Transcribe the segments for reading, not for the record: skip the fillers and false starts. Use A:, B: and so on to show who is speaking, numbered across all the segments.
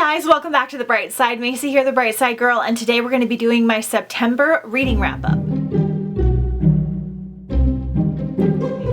A: guys, welcome back to The Bright Side. Macy here, the Bright Side Girl, and today we're going to be doing my September reading wrap-up.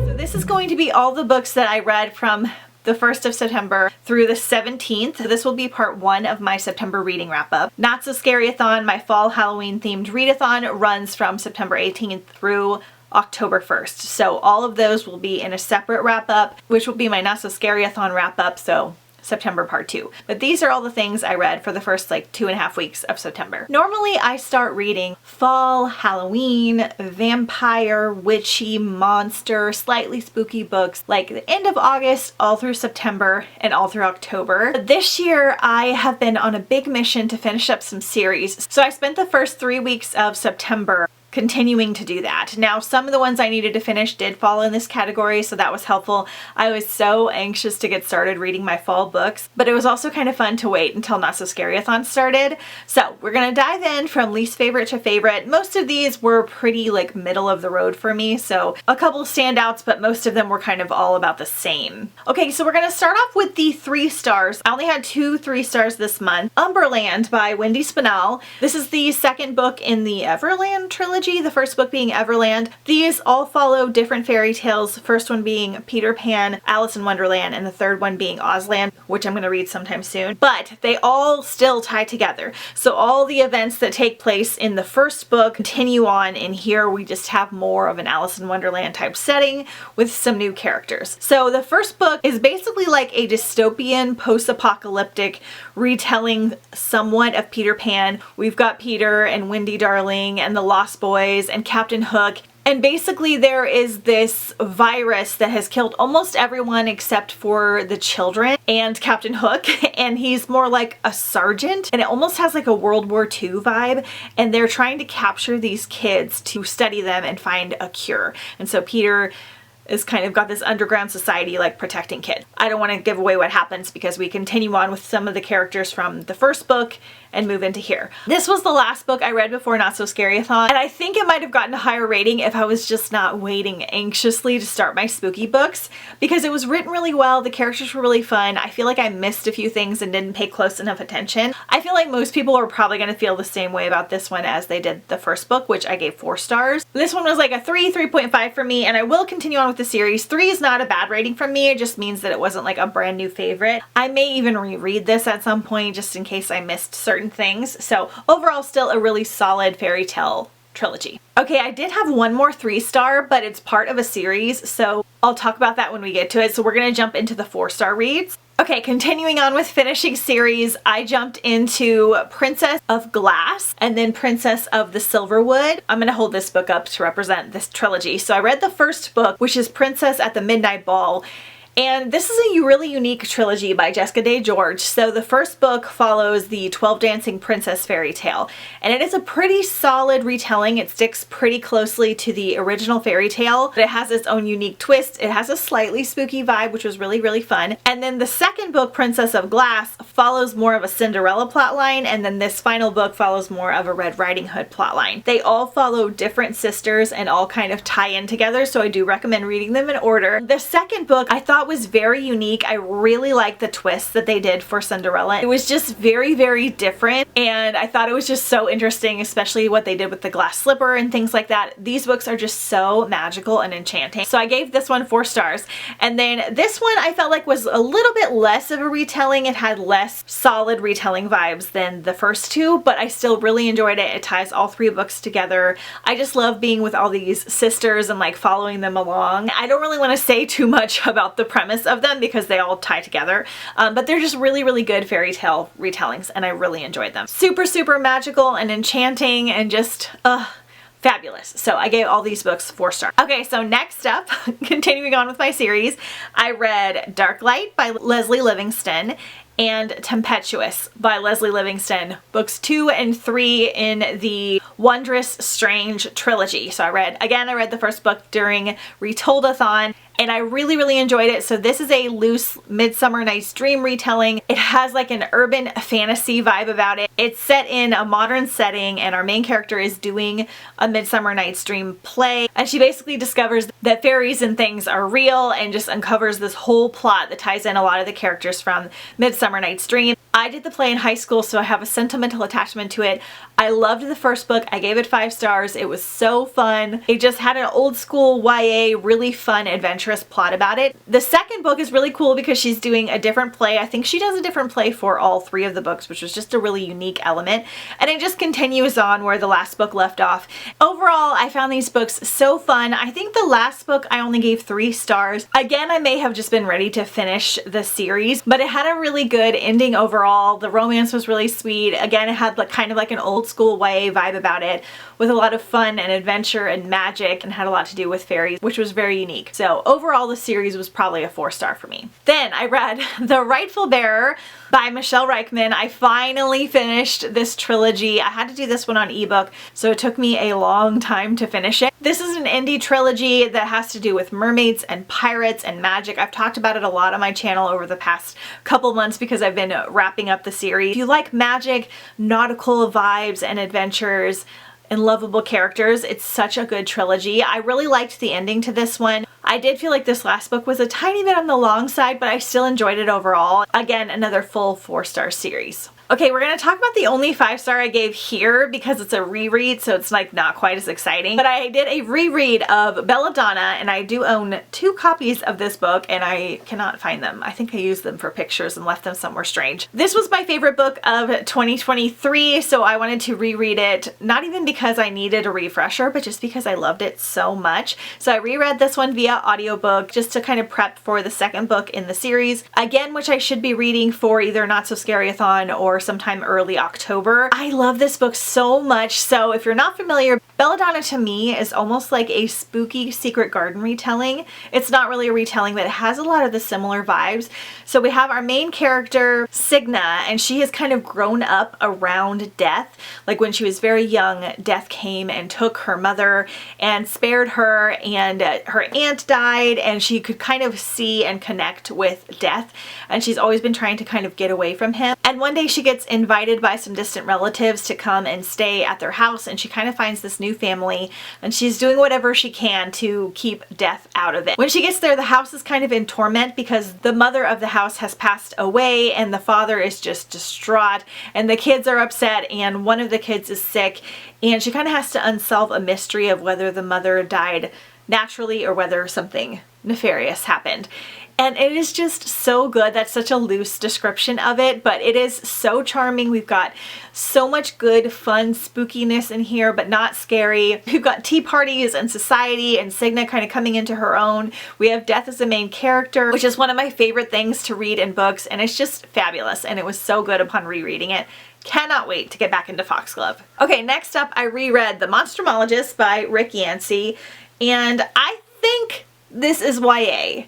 A: So this is going to be all the books that I read from the 1st of September through the 17th. This will be part 1 of my September reading wrap-up. Not So Scary-a-thon, my fall Halloween themed readathon, runs from September 18th through October 1st. So all of those will be in a separate wrap-up, which will be my Not So Scary-a-thon wrap-up, so September part 2. But these are all the things I read for the first like 2.5 weeks of September. Normally I start reading fall, Halloween, vampire, witchy, monster, slightly spooky books like the end of August all through September and all through October. This year I have been on a big mission to finish up some series. So I spent the first 3 weeks of September continuing to do that. Now, some of the ones I needed to finish did fall in this category, so that was helpful. I was so anxious to get started reading my fall books, but it was also kind of fun to wait until Not So Scary-a-thon started. So we're gonna dive in from least favorite to favorite. Most of these were pretty like middle of the road for me, so a couple standouts, but most of them were kind of all about the same. Okay, so we're gonna start off with the 3 stars. I only had 2 3 stars this month. Umberland by Wendy Spinell. This is the second book in the Everland trilogy, the first book being Everland. These all follow different fairy tales, the first one being Peter Pan, Alice in Wonderland, and the third one being Ozland, which I'm going to read sometime soon. But they all still tie together. So all the events that take place in the first book continue on in here. We just have more of an Alice in Wonderland type setting with some new characters. So the first book is basically like a dystopian, post-apocalyptic retelling somewhat of Peter Pan. We've got Peter and Wendy Darling and the Lost Boys and Captain Hook. And basically there is this virus that has killed almost everyone except for the children and Captain Hook, and he's more like a sergeant, and it almost has like a World War II vibe, and they're trying to capture these kids to study them and find a cure. And so Peter is kind of got this underground society like protecting kids. I don't want to give away what happens because we continue on with some of the characters from the first book and move into here. This was the last book I read before Not So Scary-a-thon, and I think it might have gotten a higher rating if I was just not waiting anxiously to start my spooky books, because it was written really well, the characters were really fun. I feel like I missed a few things and didn't pay close enough attention. I feel like most people are probably going to feel the same way about this one as they did the first book, which I gave 4 stars. This one was like a 3.5 for me, and I will continue on with the series. 3 is not a bad rating from me, it just means that it wasn't like a brand new favorite. I may even reread this at some point just in case I missed certain things. So overall, still a really solid fairy tale trilogy. Okay, I did have one more 3-star, but it's part of a series, so I'll talk about that when we get to it. So we're gonna jump into the 4-star reads. Okay, continuing on with finishing series, I jumped into Princess of Glass and then Princess of the Silverwood. I'm gonna hold this book up to represent this trilogy. So I read the first book, which is Princess at the Midnight Ball. And this is a really unique trilogy by Jessica Day George. So the first book follows the 12 Dancing Princess fairy tale, and it is a pretty solid retelling. It sticks pretty closely to the original fairy tale, but it has its own unique twist. It has a slightly spooky vibe, which was really, really fun. And then the second book, Princess of Glass, follows more of a Cinderella plotline, and then this final book follows more of a Red Riding Hood plotline. They all follow different sisters and all kind of tie in together, so I do recommend reading them in order. The second book I thought was very unique. I really liked the twist that they did for Cinderella. It was just very, very different, and I thought it was just so interesting, especially what they did with the glass slipper and things like that. These books are just so magical and enchanting. So I gave this one 4 stars. And then this one I felt like was a little bit less of a retelling. It had less solid retelling vibes than the first 2, but I still really enjoyed it. It ties all 3 books together. I just love being with all these sisters and like following them along. I don't really want to say too much about the premise of them because they all tie together, but they're just really, really good fairy tale retellings, and I really enjoyed them. Super, super magical and enchanting and just fabulous. So I gave all these books 4 stars. Okay, so next up, continuing on with my series, I read Dark Light by Leslie Livingston and Tempetuous by Leslie Livingston, books 2 and 3 in the Wondrous Strange trilogy. So I read the first book during Retold-a-thon, and I really, really enjoyed it. So this is a loose Midsummer Night's Dream retelling. It has like an urban fantasy vibe about it. It's set in a modern setting, and our main character is doing a Midsummer Night's Dream play, and she basically discovers that fairies and things are real and just uncovers this whole plot that ties in a lot of the characters from Midsummer Night's Dream. I did the play in high school, so I have a sentimental attachment to it. I loved the first book. I gave it 5 stars. It was so fun. It just had an old school YA, really fun, adventurous plot about it. The second book is really cool because she's doing a different play. I think she does a different play for all 3 of the books, which was just a really unique element. And it just continues on where the last book left off. Overall, I found these books so fun. I think the last book I only gave 3 stars. Again, I may have just been ready to finish the series, but it had a really good ending overall. The romance was really sweet. Again, it had like kind of like an old school YA vibe about it, with a lot of fun and adventure and magic, and had a lot to do with fairies, which was very unique. So overall, the series was probably a 4-star for me. Then I read The Rightful Bearer by Michelle Reichman. I finally finished this trilogy. I had to do this one on ebook, so it took me a long time to finish it. This is an indie trilogy that has to do with mermaids and pirates and magic. I've talked about it a lot on my channel over the past couple months because I've been wrapping up the series. If you like magic, nautical vibes and adventures, and lovable characters, it's such a good trilogy. I really liked the ending to this one. I did feel like this last book was a tiny bit on the long side, but I still enjoyed it overall. Again, another full 4-star series. Okay, we're going to talk about the only 5-star I gave here because it's a reread, so it's like not quite as exciting. But I did a reread of Belladonna, and I do own 2 copies of this book, and I cannot find them. I think I used them for pictures and left them somewhere strange. This was my favorite book of 2023, so I wanted to reread it, not even because I needed a refresher, but just because I loved it so much. So I reread this one via audiobook just to kind of prep for the second book in the series, again, which I should be reading for either Not So Scary-a-thon or sometime early October. I love this book so much. So if you're not familiar, Belladonna to me is almost like a spooky Secret Garden retelling. It's not really a retelling, but it has a lot of the similar vibes. So we have our main character, Signa, and she has kind of grown up around death. Like when she was very young, death came and took her mother and spared her, and her aunt died, and she could kind of see and connect with death. And she's always been trying to kind of get away from him. And one day she gets invited by some distant relatives to come and stay at their house, and she kind of finds this new family, and she's doing whatever she can to keep death out of it. When she gets there, the house is kind of in torment because the mother of the house has passed away, and the father is just distraught, and the kids are upset, and one of the kids is sick, and she kind of has to unsolve a mystery of whether the mother died naturally or whether something nefarious happened. And it is just so good. That's such a loose description of it, but it is so charming. We've got so much good, fun spookiness in here, but not scary. We've got tea parties and society and Signa kind of coming into her own. We have death as the main character, which is one of my favorite things to read in books, and it's just fabulous, and it was so good upon rereading it. Cannot wait to get back into Foxglove. Okay, next up I reread The Monstromologist by Rick Yancey, and I think this is YA.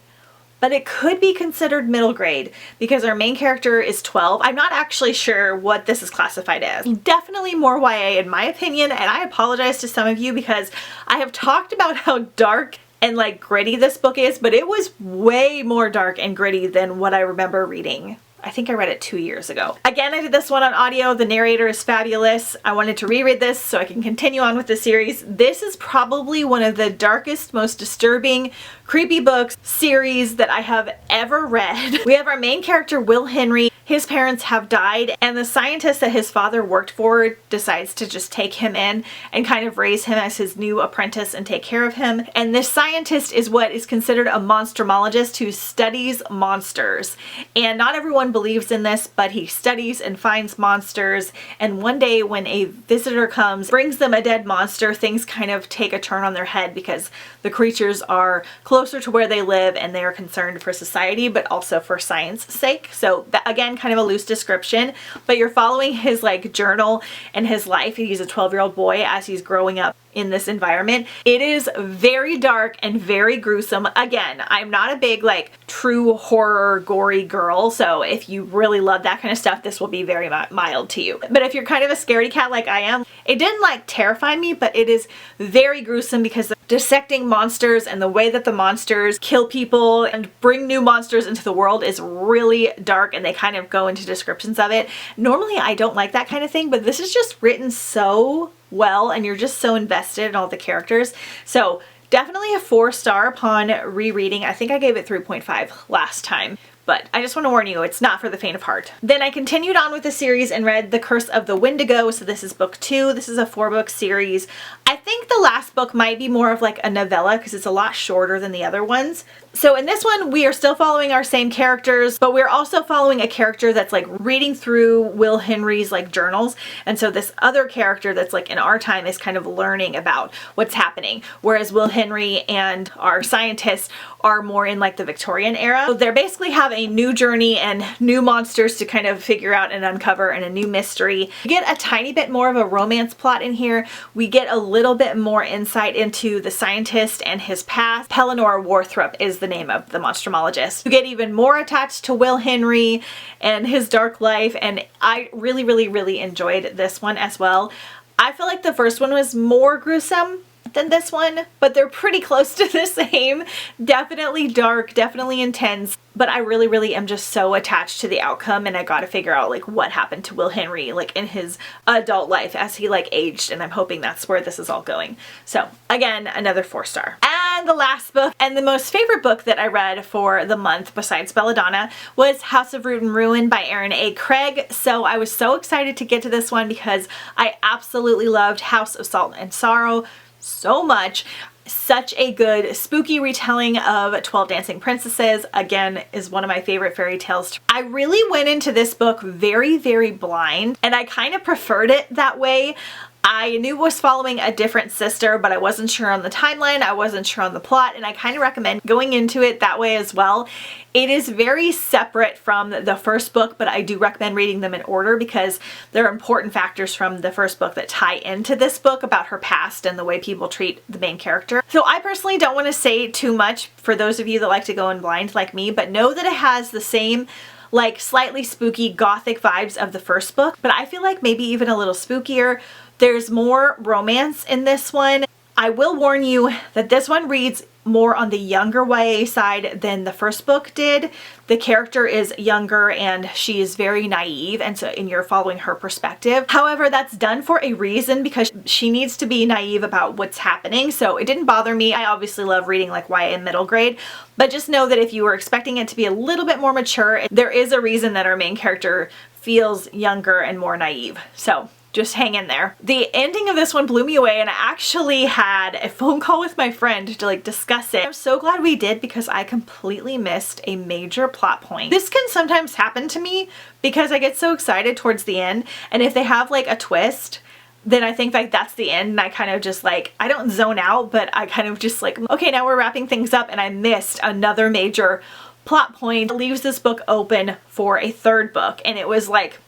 A: But it could be considered middle grade because our main character is 12. I'm not actually sure what this is classified as. Definitely more YA in my opinion, and I apologize to some of you because I have talked about how dark and like gritty this book is, but it was way more dark and gritty than what I remember reading. I think I read it 2 years ago. Again, I did this one on audio. The narrator is fabulous. I wanted to reread this so I can continue on with the series. This is probably one of the darkest, most disturbing, creepy books series that I have ever read. We have our main character, Will Henry. His parents have died, and the scientist that his father worked for decides to just take him in and kind of raise him as his new apprentice and take care of him. And this scientist is what is considered a monstromologist who studies monsters. And not everyone believes in this, but he studies and finds monsters. And one day when a visitor comes, brings them a dead monster, things kind of take a turn on their head because the creatures are closer to where they live and they are concerned for society, but also for science's sake. So that, again, kind of a loose description, but you're following his like journal and his life. He's a 12-year-old boy as he's growing up in this environment. It is very dark and very gruesome. Again, I'm not a big like true horror gory girl, so if you really love that kind of stuff, this will be very mild to you. But if you're kind of a scaredy cat like I am, it didn't like terrify me, but it is very gruesome because dissecting monsters, and the way that the monsters kill people and bring new monsters into the world is really dark, and they kind of go into descriptions of it. Normally I don't like that kind of thing, but this is just written so well and you're just so invested in all the characters. So definitely a 4-star upon rereading. I think I gave it 3.5 last time. But I just want to warn you, it's not for the faint of heart. Then I continued on with the series and read The Curse of the Windigo. So this is book 2. This is a 4-book series. I think the last book might be more of like a novella because it's a lot shorter than the other ones. So in this one, we are still following our same characters, but we're also following a character that's like reading through Will Henry's like journals. And so this other character that's like in our time is kind of learning about what's happening. Whereas Will Henry and our scientists are more in like the Victorian era. So they basically have a new journey and new monsters to kind of figure out and uncover, and a new mystery. We get a tiny bit more of a romance plot in here. We get a little bit more insight into the scientist and his past. Pellinor Warthrop is the name of the Monstromologist. You get even more attached to Will Henry and his dark life, and I really enjoyed this one as well. I feel like the first one was more gruesome than this one, but they're pretty close to the same. Definitely dark, definitely intense, but I really am just so attached to the outcome, and I gotta figure out like what happened to Will Henry like in his adult life as he like aged, and I'm hoping that's where this is all going. So again, another 4-star. And the last book and the most favorite book that I read for the month besides Belladonna was House of Root and Ruin by Aaron A. Craig. So I was so excited to get to this one because I absolutely loved House of Salt and Sorrow so much. Such a good spooky retelling of 12 Dancing Princesses. Again, is one of my favorite fairy tales. I really went into this book very blind, and I kind of preferred it that way. I knew it was following a different sister, but I wasn't sure on the timeline, I wasn't sure on the plot, and I kind of recommend going into it that way as well. It is very separate from the first book, but I do recommend reading them in order because there are important factors from the first book that tie into this book about her past and the way people treat the main character. So I personally don't want to say too much for those of you that like to go in blind like me, but know that it has the same like slightly spooky gothic vibes of the first book, but I feel like maybe even a little spookier. There's more romance in this one. I will warn you that this one reads more on the younger YA side than the first book did. The character is younger and she is very naive, and you're following her perspective. However, that's done for a reason because she needs to be naive about what's happening. So it didn't bother me. I obviously love reading like YA in middle grade, but just know that if you were expecting it to be a little bit more mature, there is a reason that our main character feels younger and more naive. So just hang in there. The ending of this one blew me away, and I actually had a phone call with my friend to like discuss it. I'm so glad we did because I completely missed a major plot point. This can sometimes happen to me because I get so excited towards the end, and if they have like a twist, then I think like that's the end, and I kind of just like, I don't zone out, but I kind of just like, okay, now we're wrapping things up, and I missed another major plot point. It leaves this book open for a third book, and it was like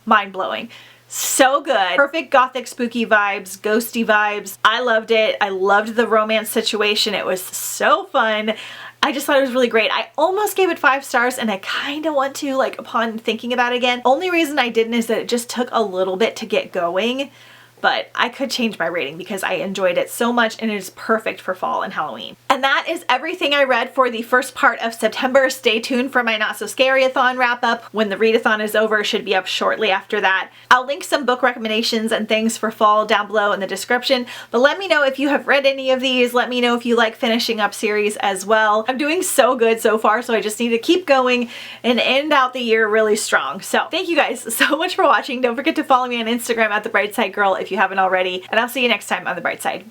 A: mind-blowing. So good. Perfect gothic spooky vibes, ghosty vibes. I loved it. I loved the romance situation. It was so fun. I just thought it was really great. I almost gave it 5 stars, and I kind of want to, like, upon thinking about it again. Only reason I didn't is that it just took a little bit to get going. But I could change my rating because I enjoyed it so much, and it is perfect for fall and Halloween. And that is everything I read for the first part of September. Stay tuned for my Not So Scary-a-thon wrap up. When the readathon is over, it should be up shortly after that. I'll link some book recommendations and things for fall down below in the description, but let me know if you have read any of these. Let me know if you like finishing up series as well. I'm doing so good so far, so I just need to keep going and end out the year really strong. So thank you guys so much for watching. Don't forget to follow me on Instagram at The Bright Side Girl if you haven't already, and I'll see you next time on The Bright Side.